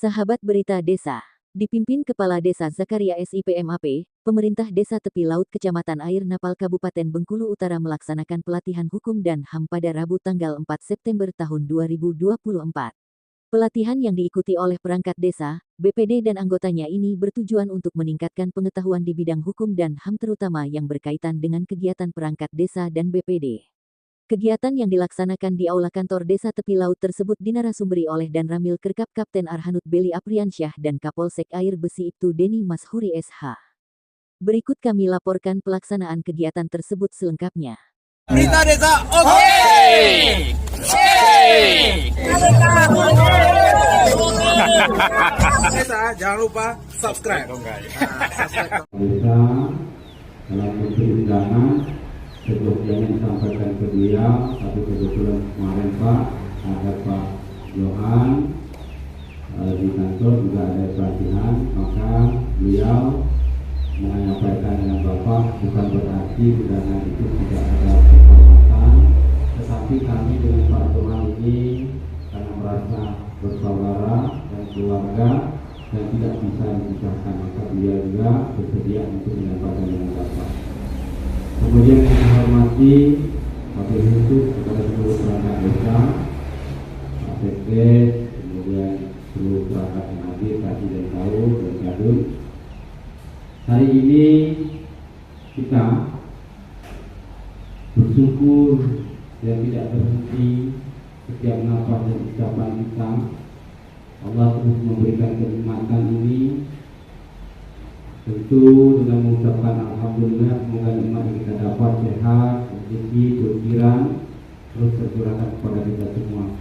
Sahabat Berita Desa, dipimpin Kepala Desa Zakaria SIPMAP, pemerintah Desa Tepi Laut Kecamatan Air Napal Kabupaten Bengkulu Utara melaksanakan pelatihan hukum dan HAM pada Rabu tanggal 4 September tahun 2024. Pelatihan yang diikuti oleh perangkat desa, BPD dan anggotanya ini bertujuan untuk meningkatkan pengetahuan di bidang hukum dan HAM terutama yang berkaitan dengan kegiatan perangkat desa dan BPD. Kegiatan yang dilaksanakan di Aula Kantor Desa Tepi Laut tersebut dinarasumberi oleh Dan Ramil Kerkap Kapten Arhanud Beli Apriansyah dan Kapolsek Air Besi Ibtu Deni Mashuri SH. Berikut kami laporkan pelaksanaan kegiatan tersebut selengkapnya. Berita Desa, oke! Desa, jangan lupa subscribe. Desa dalam bentuk undangan sebelumnya disampaikan ke beliau, tapi kebetulan kemarin Pak ada Pak Johan di kantor juga ada pelatihan, maka beliau menyampaikan dengan Bapak bukan berarti undangan itu tidak ada kehormatan, tetapi kami dengan Pak Johan ini karena merasa bersaudara dan keluarga dan tidak bisa dipisahkan, maka beliau juga bersedia untuk menyampaikan dengan Bapak. Kemudian kita hormati Wakil Khusus kepada seluruh perangkat desa, Pak Sekdes, kemudian seluruh perangkat yang hadir, kasih dan tahu dan kadun. Hari ini kita bersyukur yang tidak berhenti setiap nafas dan ucapan kita. Allah terus memberikan kenikmatan ini. Tentu dengan mengucapkan alhamdulillah, semoga nikmat yang kita dapat sehat, rezeki, pikiran terus tercurahkan kepada kita semua,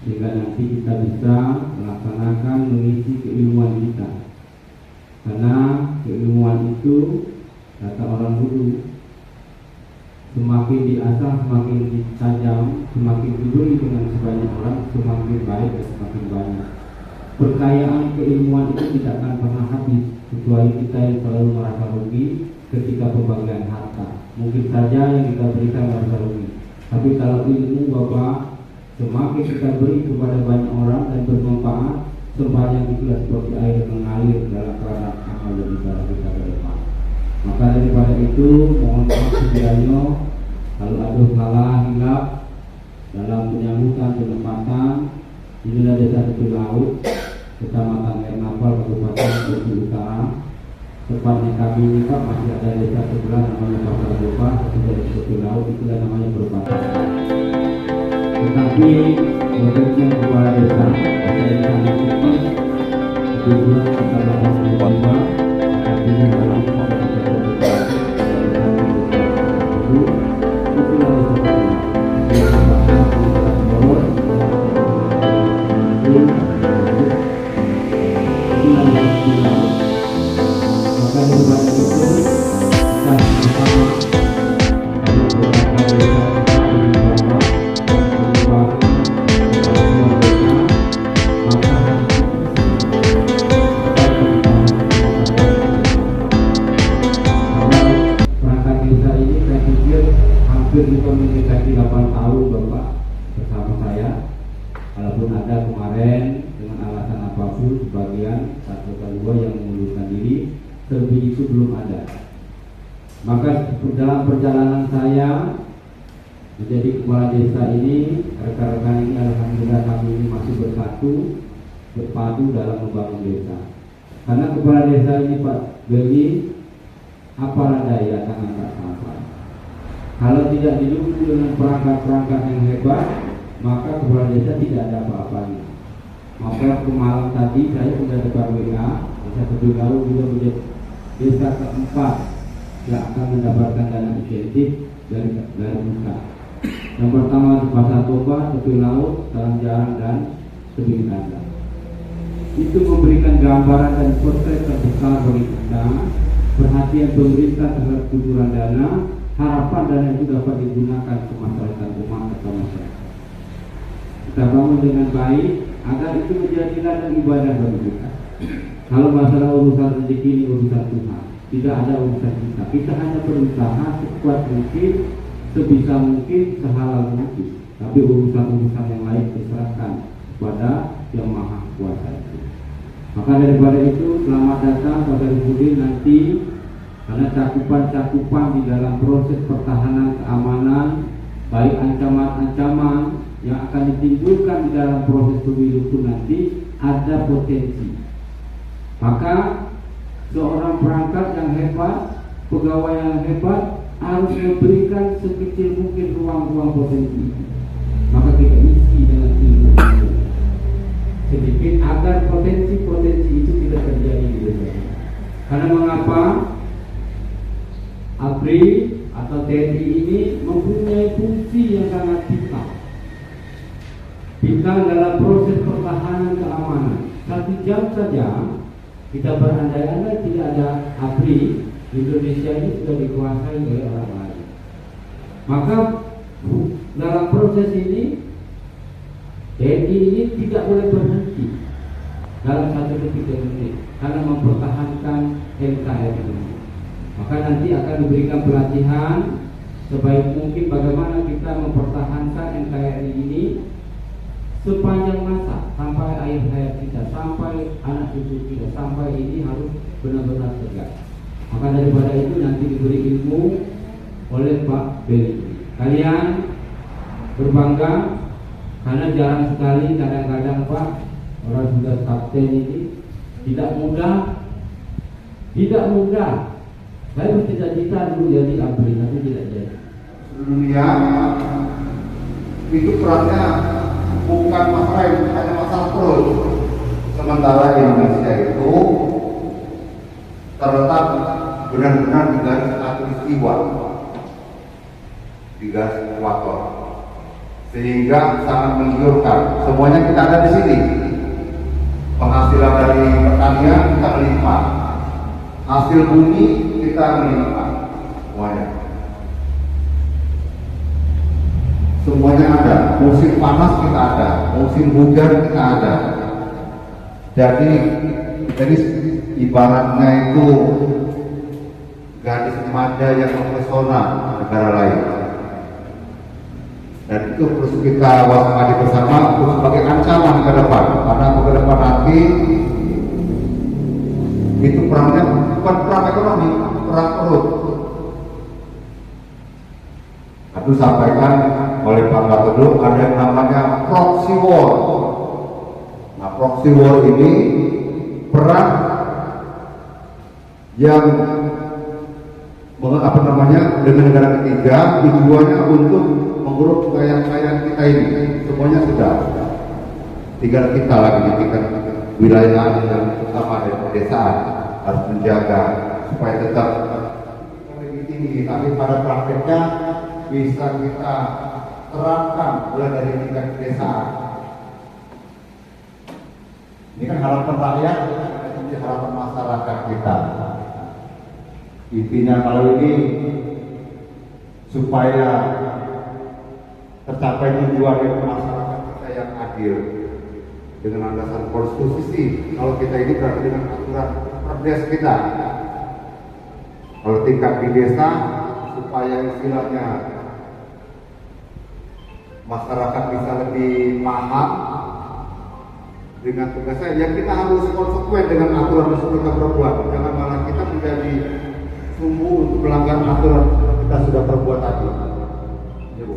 sehingga nanti kita bisa melaksanakan mengisi keilmuan kita. Karena keilmuan itu kata orang dulu, semakin diasah semakin tajam, semakin diberi dengan sebanyak orang semakin baik dan semakin banyak. Perkayaan keilmuan itu tidak akan pernah habis, kecuali kita yang selalu merasa rugi ketika pembagian harta. Mungkin saja yang kita berikan merasa rugi, tapi kalau ilmu Bapak semakin kita beri kepada banyak orang dan bermanfaat, sebanyak itulah seperti air mengalir dalam keranjang amal dan ibadah kita ke depan. Maka daripada itu mohon maaf sekiranya kalau ada salah hilap dalam penyambutan penempatan. Inilah Desa Tepi Laut, Kecamatan Air Napal, Kabupaten Bengkulu Utara. Tepatnya kami ini Pak masih ada desa sebelah namanya Pasar Bopa, dari Tepi Laut itulah namanya berbatasan. Tetapi bekerja kepala desa, saya sangat kritis. Kebetulan kita dapat mencoba, artinya dalam proses tersebut. Itulah desa maka daripada itu kita bersama perangkat desa ini saya pikir hampir kita mendekati 8 tahun Bapak bersama saya. Walaupun ada kemarin dengan alasan apapun sebagian satu atau dua yang mengundurkan diri, selebih itu belum ada. Maka dalam perjalanan saya menjadi kepala desa ini, rekan-rekan ini alhamdulillah kami ini masih bersatu, berpadu dalam membangun desa. Karena kepala desa ini Pak Beli, apalah daya akan angkat sampai. Kalau tidak didukung dengan perangkat-perangkat yang hebat, maka kepala desa tidak ada apa-apanya. Maka kemarin tadi saya sudah dapat WA, Desa Tepi Laut juga menjadi desa keempat yang akan mendapatkan dana insentif dari pusat. Yang pertama Pasar Bopa, Tepi Laut, Talang Jarang dan Tebing Tanda. Itu memberikan gambaran dan potret terbesar bagi kita, perhatian pemerintah terhadap kucuran dana, harapan dana itu dapat digunakan ke masyarakat umat atau masyarakat. Kita bangun dengan baik agar itu menjadi ladang ibadah bagi kita. Kalau masalah urusan rezeki ini urusan Tuhan, tidak ada urusan kita. Kita hanya berusaha sekuat mungkin, sebisa mungkin, sehalal mungkin. Tapi urusan-urusan yang lain diserahkan kepada Yang Maha Kuasa. Maka daripada itu selamat datang pada Ibu nanti, karena cakupan-cakupan di dalam proses pertahanan keamanan, baik ancaman-ancaman yang akan ditimbulkan di dalam proses pemilu itu nanti ada potensi. Maka seorang perangkat yang hebat, pegawai yang hebat harus memberikan sekecil mungkin ruang-ruang potensi. Maka kita isi dengan ilmu sedikit agar potensi-potensi itu tidak terjadi di dalam. Karena mengapa ABRI atau TNI ini mempunyai fungsi yang sangat vital. Vital dalam proses pertahanan keamanan. 1 jam saja kita berandai-andai tidak ada ABRI, Indonesia ini sudah dikuasai oleh orang lain. Maka dalam proses ini TNI ini tidak boleh berhenti dalam 1 detik menit karena mempertahankan NKRI ini. Maka nanti akan diberikan pelatihan sebaik mungkin bagaimana kita mempertahankan NKRI ini sepanjang masa sampai akhir hayat kita, sampai anak cucu kita, sampai ini harus benar-benar tegak. Maka daripada itu nanti diberi ilmu oleh Pak Beli. Kalian berbangga karena jarang sekali kadang-kadang Pak orang sudah kapten ini tidak mudah. Saya bercita-cita dulu jadi ABRI, tapi tidak jadi. Dunia itu perannya bukan masalah yang hanya masalah perut. Sementara Indonesia itu terletak benar-benar di garis khatulistiwa, di garis ekuator, sehingga sangat menggiurkan. Semuanya kita ada di sini. Penghasilan dari pertanian kita melimpah, hasil bumi kita melimpah, semuanya ada. Musim panas kita ada, musim hujan kita ada. Jadi ibaratnya itu gadis remaja yang mempesona negara lain. Dan itu terus kita waspada bersama untuk sebagai ancaman ke depan. Karena ke depan nanti itu perangnya bukan perang ekonomi, perang perut. Itu sampaikan oleh Pak Gatotlo ada yang namanya proxy war. Nah, proxy war ini perang yang dengan negara ketiga, tujuannya untuk menguruk kekayaan kita ini. Semuanya sudah, tinggal kita lagi di tingkat wilayah yang utama dari pedesaan harus menjaga supaya tetap lebih tinggi. Tapi pada prakteknya bisa kita terapkan mulai dari tingkat pedesaan. Ini kan harapan rakyat, ini harapan masyarakat kita. Intinya kalau ini supaya tercapai tujuan itu masyarakat kita yang adil dengan landasan konstitusi. Kalau kita ini berarti dengan aturan perdes kita. Kalau tingkat di desa supaya istilahnya masyarakat bisa lebih paham dengan tugasnya, yang kita harus konsekuen dengan aturan yang kita perbuat. Jangan malah kita menjadi sumbu untuk melanggar aturan kita sudah perbuat tadi. Ya, Bu.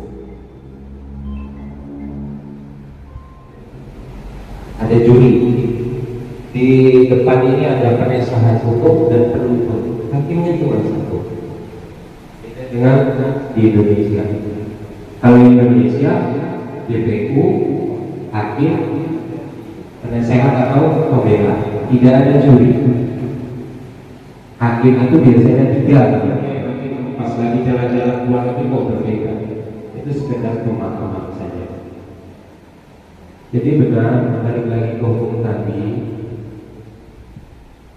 Ada juri di depan ini, ada penasehat hukum dan penuntut. Hakimnya cuma satu. Beda dengan di Indonesia. Kalau di Indonesia, DPU, hakim, penasehat atau pembela, tidak ada juri. Hakim itu biasanya 3, pas lagi jalan-jalan keluar negeri kok berbeda. Itu sekedar pemahaman saja. Jadi benar, balik lagi ke hukum tadi,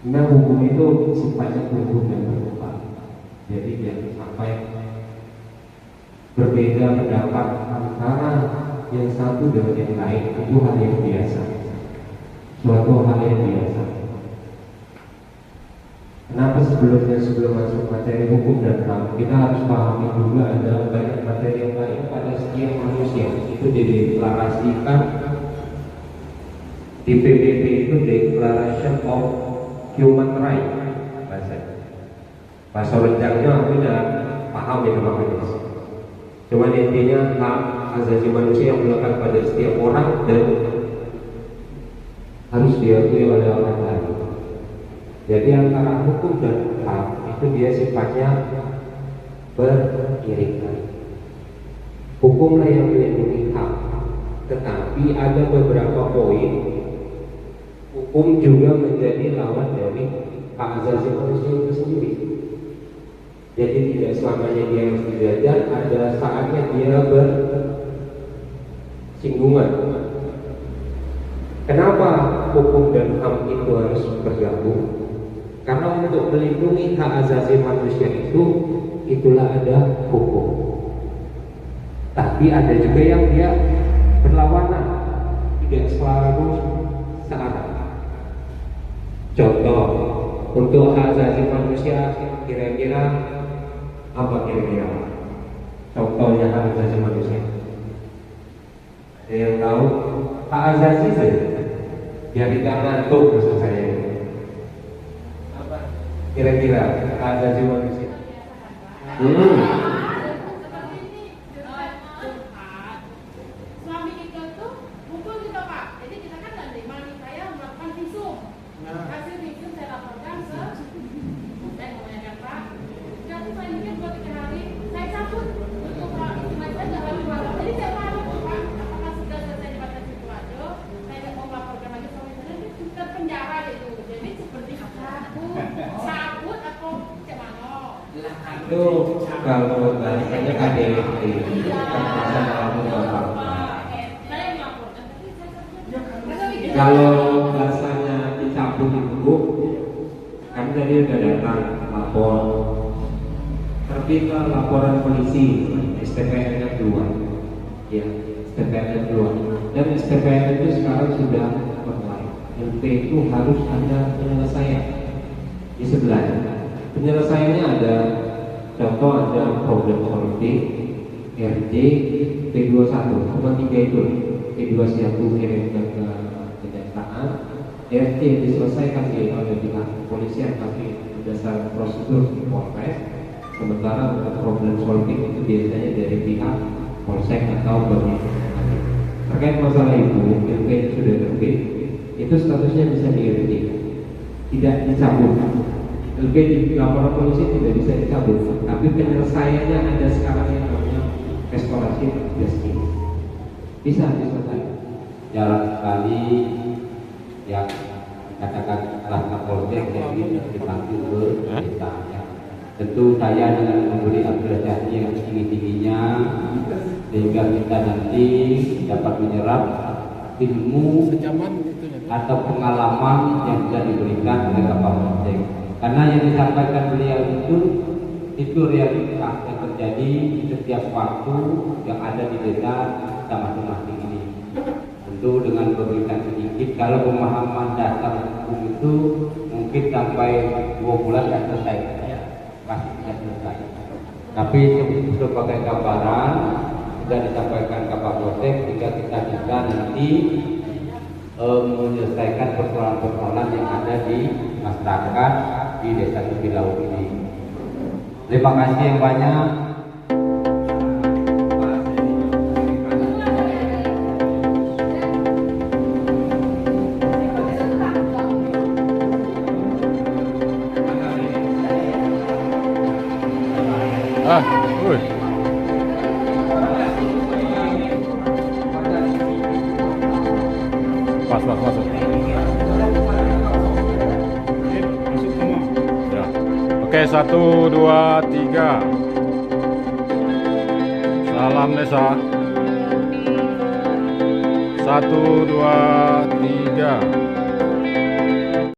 memang hukum itu sifatnya hukum yang berkembang. Jadi jangan sampai berbeda pendapat antara yang satu dengan yang lain, itu hal yang biasa, suatu hal yang biasa. Kenapa sebelum masuk materi hukum dan HAM, kita harus pahami dulu ada banyak materi yang lain pada setiap manusia. Itu dideklarasikan di PBB, itu Declaration of human right bahasa renjangnya aku udah paham itu Pak Anies. Cuman intinya hak asasi manusia yang melekat pada setiap orang dan harus diakui oleh orang lain. Jadi antara hukum dan hak itu dia sifatnya beriringan. Hukumlah yang melindungi hak, tetapi ada beberapa poin hukum juga menjadi lawan dari hak asasi manusia itu sendiri. Jadi tidak selamanya dia harus dijajar, ada saatnya dia bersinggungan. Kenapa hukum dan HAM itu harus bergabung? Karena untuk melindungi hak asasi manusia itu, itulah ada hukum. Tapi ada juga yang dia berlawanan, tidak selalu searah. Contoh, untuk hak asasi manusia kira-kira apa kira-kira contohnya hak asasi manusia? Ada yang tahu? Hak asasi saja, biar tidak ngantuk maksud saya. Apa kira-kira hak asasi manusia? Suami kita tuh pukul kita Pak. Jadi kita kan nggak terima nih, saya melakukan visum. Hasil visum saya laporkan ke saya kebanyakan Pak. Jadi saya mikir 2-3 hari saya cabut untuk istri saya nggak lalu malam. Jadi saya malu Pak. Apakah sudah selesai di batas itu aja? Saya mau melaporkan lagi suami saya itu ke penjara gitu. Jadi seperti cabut atau gimana? Itu kalau bahasanya KDRT, kekerasan dalam rumah tangga. Kalau bahasanya dicabut itu, kan tadi udah datang lapor, terbit laporan polisi, STPN-nya keluar, ya STPN-nya keluar, dan STPN itu sekarang sudah online. LP itu harus ada penyelesaian di sebelahnya. Penyelesaiannya ada, contoh ada problem solving, RJ, P21, cuma 3 itu, P21 kirimkan ke kejaksaan, RJ diselesaikan oleh pihak kepolisian tapi berdasarkan prosedur di Polres. Sementara untuk problem solving itu biasanya dari pihak Polsek atau Bapak. Terkait masalah itu, LP sudah terbit, itu statusnya bisa dihentikan, tidak dicabut. LP di laporan polisi tidak bisa dicabut, tapi penyelesaiannya ada sekarang yang namanya restorasi justice. Bisa diselesaikan. Jarang sekali yang katakan kelas Kapolsek yang ini dipanggil ke desanya. Tentu saya dengan memberi apresiasi yang tinggi-tingginya sehingga kita nanti dapat menyerap ilmu atau pengalaman yang bisa diberikan oleh Kapolsek. Karena yang disampaikan beliau itu realitas yang terjadi di setiap waktu yang ada di desa kita masing-masing ini. Tentu dengan memberikan sedikit, kalau pemahaman dasar hukum itu mungkin sampai 2 bulan tidak selesai, pasti tidak selesai. Tapi sebagai gambaran sudah disampaikan Kapolsek sehingga kita bisa nanti menyelesaikan persoalan-persoalan yang ada di masyarakat di Desa Tepi Laut ini. Terima kasih yang banyak. Masuk. Ya. Oke, 1, 2, 3. Salam desa. 1, 2, 3.